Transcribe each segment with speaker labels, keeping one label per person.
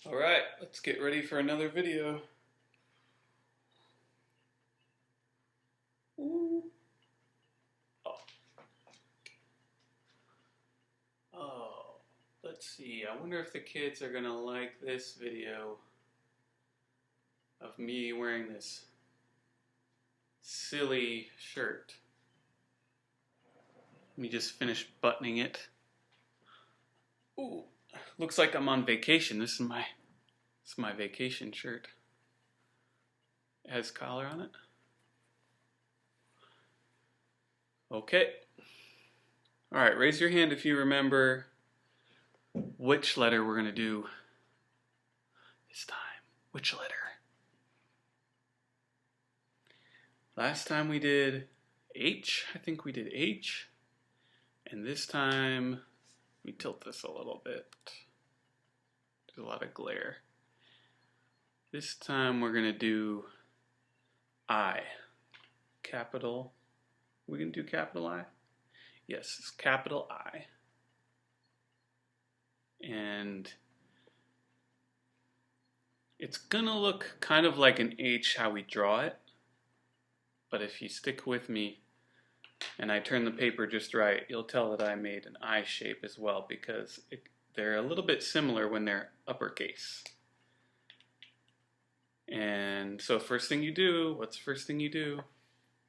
Speaker 1: Alright, let's get ready for another video. Ooh. Oh. Oh, let's see. I wonder if the kids are gonna like this video of me wearing this silly shirt. Let me just finish buttoning it. Ooh, looks like I'm on vacation. This is my vacation shirt. It has collar on it. Okay. Alright, raise your hand if you remember which letter we're going to do this time. Which letter? Last time we did H. I think we did H. And this time, let me tilt this a little bit. There's a lot of glare. This time we're going to do I. Capital. We can do capital I? Yes, it's capital I. And it's going to look kind of like an H how we draw it. But if you stick with me and I turn the paper just right, you'll tell that I made an I shape as well because they're a little bit similar when they're uppercase. And so first thing you do, what's the first thing you do?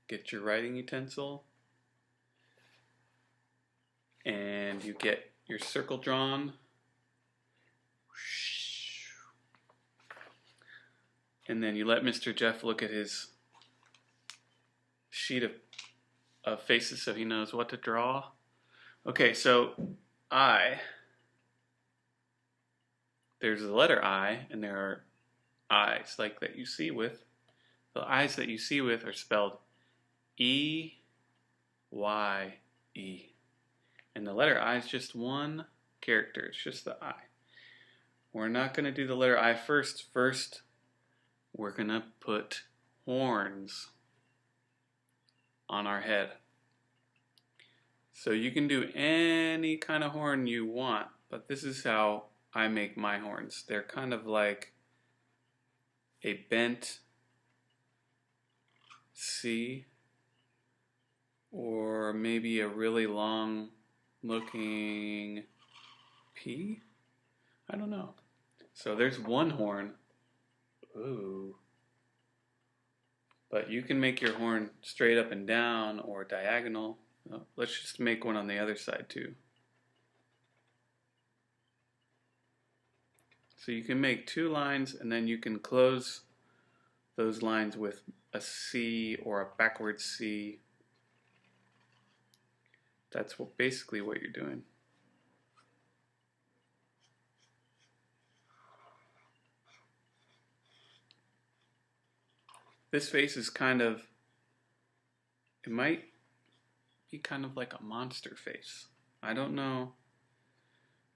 Speaker 1: Get your writing utensil and you get your circle drawn. And then you let Mr. Jeff look at his sheet of faces so he knows what to draw. Okay, so I, there's the letter I, and there are I's like that you see with. The I's that you see with are spelled E-Y-E. And the letter I is just one character. It's just the I. We're not going to do the letter I first. First, we're going to put horns on our head. So you can do any kind of horn you want, but this is how I make my horns. They're kind of like a bent C or maybe a really long looking P? I don't know. So there's one horn. Ooh. But you can make your horn straight up and down or diagonal. Let's just make one on the other side too. So you can make two lines and then you can close those lines with a C or a backwards C. That's basically what you're doing. This face is kind of, it might be kind of like a monster face. I don't know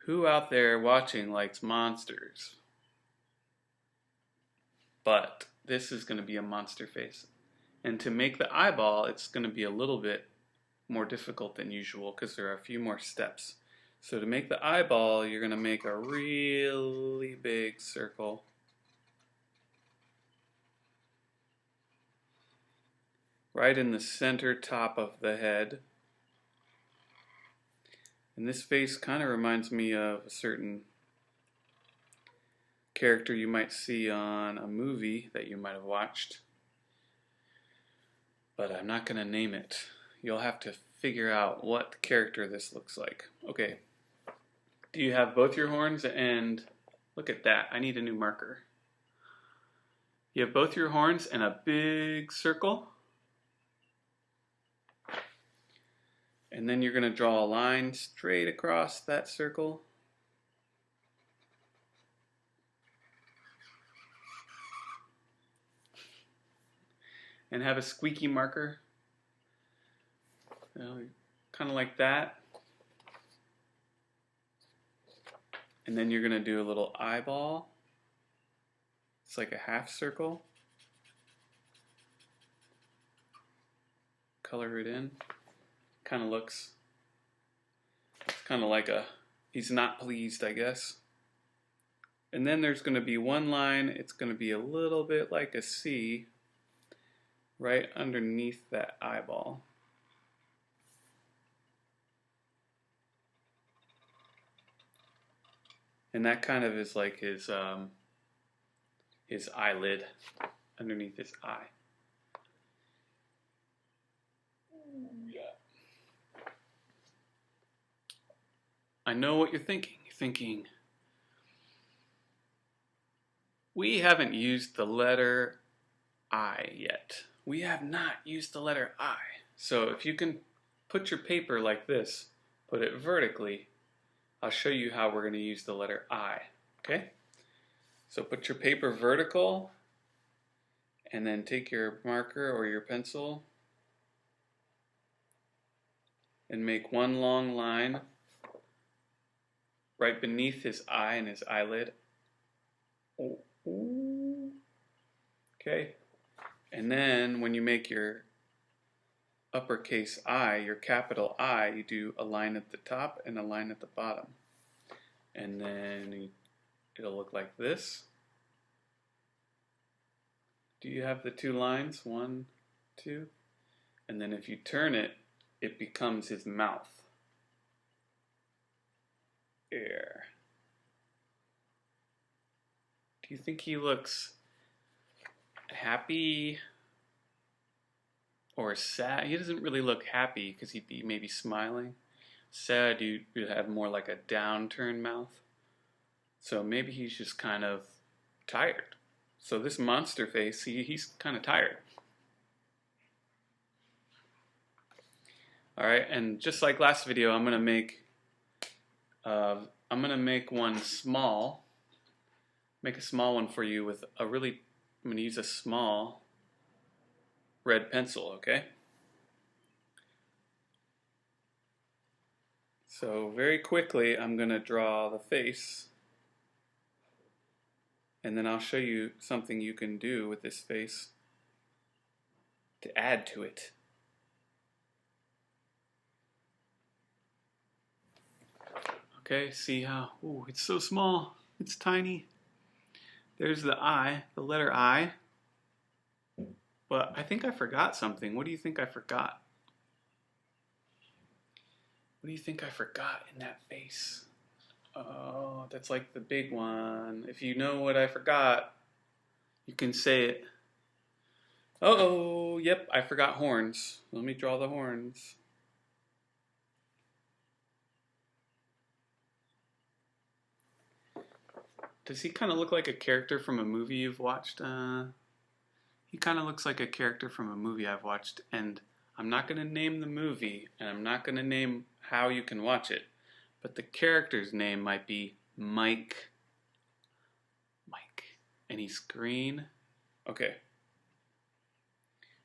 Speaker 1: who out there watching likes monsters, but this is going to be a monster face. And to make the eyeball, it's going to be a little bit more difficult than usual because there are a few more steps. So to make the eyeball, you're going to make a really big circle. Right in the center top of the head. And this face kind of reminds me of a certain character you might see on a movie that you might have watched. But I'm not going to name it. You'll have to figure out what character this looks like. Okay. Do you have both your horns? And look at that. I need a new marker. You have both your horns and a big circle. And then you're going to draw a line straight across that circle. And have a squeaky marker. Kind of like that. And then you're going to do a little eyeball. It's like a half circle. Color it in. Kind of looks kind of like a, he's not pleased, I guess. And then there's going to be one line, it's going to be a little bit like a C right underneath that eyeball. And that kind of is like his eyelid underneath his eye. Yeah. I know what you're thinking. You're thinking, we haven't used the letter I yet. We have not used the letter I. So if you can put your paper like this, put it vertically, I'll show you how we're going to use the letter I. Okay? So put your paper vertical, and then take your marker or your pencil and make one long line right beneath his eye and his eyelid. Okay? And then when you make your uppercase I, your capital I, you do a line at the top and a line at the bottom. And then it'll look like this. Do you have the two lines? 1, 2. And then if you turn it, it becomes his mouth. There. Do you think he looks happy or sad? He doesn't really look happy because he'd be maybe smiling. Sad, you'd have more like a downturned mouth. So maybe he's just kind of tired. So this monster face, he's kind of tired. All right, and just like last video, I'm gonna make one small. Make a small one for you with a really. I'm gonna use a small red pencil. Okay. So very quickly, I'm gonna draw the face. And then I'll show you something you can do with this face to add to it. Okay, see how, ooh, it's so small, it's tiny. There's the I, the letter I. But I think I forgot something. What do you think I forgot? What do you think I forgot in that face? Oh, that's like the big one. If you know what I forgot, you can say it. Uh-oh, yep, I forgot horns. Let me draw the horns. Does he kind of look like a character from a movie you've watched? He kind of looks like a character from a movie I've watched, and I'm not going to name the movie, and I'm not going to name how you can watch it. But the character's name might be Mike. Mike. And he's green. Okay.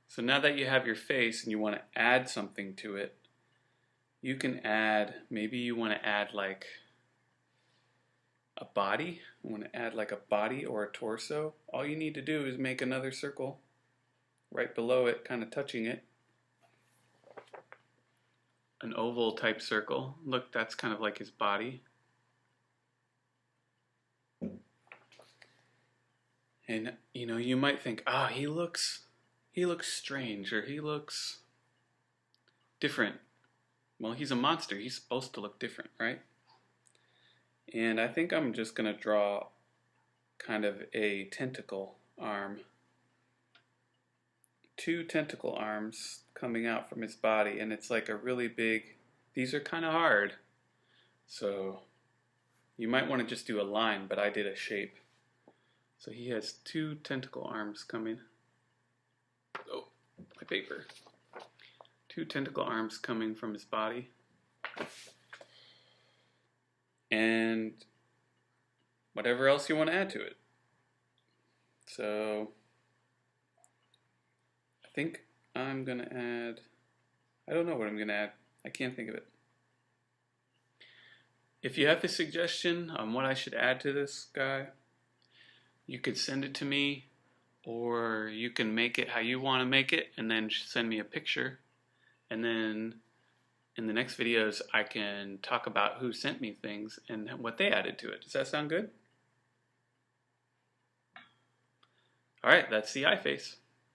Speaker 1: So now that you have your face and you want to add something to it, you can add, maybe you want to add like a body. You want to add like a body or a torso. All you need to do is make another circle right below it, kind of touching it. An oval type circle. Look, that's kind of like his body. And you know, you might think, he looks strange, or he looks different. Well, he's a monster. He's supposed to look different, right? And I think I'm just gonna draw kind of a tentacle arm. 2 tentacle arms coming out from his body, and it's like a really big, these are kind of hard, so you might want to just do a line, but I did a shape. So he has 2 tentacle arms coming. Oh, my paper. 2 tentacle arms coming from his body. And whatever else you want to add to it. So I think I'm going to add, I don't know what I'm going to add. I can't think of it. If you have a suggestion on what I should add to this guy, you could send it to me, or you can make it how you want to make it and then send me a picture. And then in the next videos, I can talk about who sent me things and what they added to it. Does that sound good? All right, that's the I face.